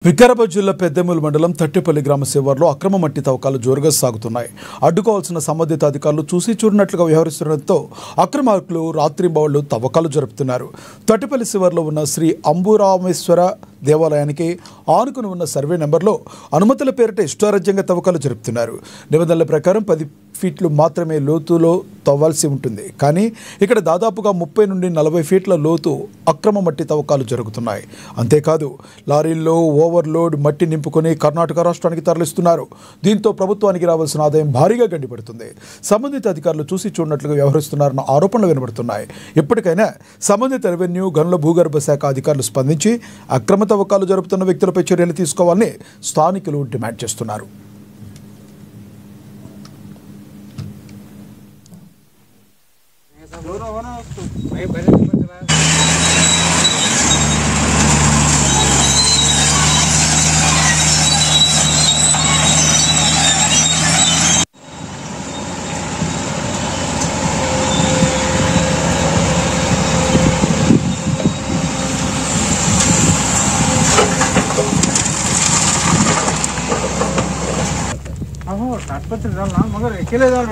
వికారాబాద్ జిల్లా పెద్దెమూలు మండలం తట్టేపల్లి గ్రామ శివారులో అక్రమ మట్టి తవ్వకాలు జోరుగా సాగుతున్నాయి. అడ్డుకోవాల్సిన సంబంధిత అధికారులు చూసి చూడనట్లుగా వ్యవహరిస్తుండటంతో అక్రమార్కులు రాత్రింబవళ్లు తవ్వకాలు జరుపుతున్నారు. తట్టేపల్లి శివారులో ఉన్న శ్రీ అంబురామేశ్వర దేవాలయానికి ఆనుకుని ఉన్న సర్వే నెంబర్లో అనుమతుల పేరిట ఇష్టారాజ్యంగా తవ్వకాలు జరుపుతున్నారు. నిబంధనల ప్రకారం 10 ఫీట్లు మాత్రమే లోతులో తవ్వాల్సి ఉంటుంది. కానీ ఇక్కడ దాదాపుగా 30 నుండి 40 ఫీట్ల లోతు అక్రమ మట్టి తవ్వకాలు జరుగుతున్నాయి. అంతేకాదు లారీల్లో ఓవర్లోడ్ మట్టి నింపుకొని కర్ణాటక రాష్ట్రానికి తరలిస్తున్నారు. దీంతో ప్రభుత్వానికి రావాల్సిన ఆదాయం భారీగా గండిపడుతుంది. సంబంధిత అధికారులు చూసి చూడనట్లుగా వ్యవహరిస్తున్నారన్న ఆరోపణలు వినబడుతున్నాయి. ఇప్పటికైనా సంబంధిత రెవెన్యూ గనుల భూగర్భ శాఖ అధికారులు స్పందించి అక్రమ తవ్వకాలు జరుపుతున్న వ్యక్తులపై చర్యలు తీసుకోవాలని స్థానికులు డిమాండ్ చేస్తున్నారు. मगर अकेले जाओ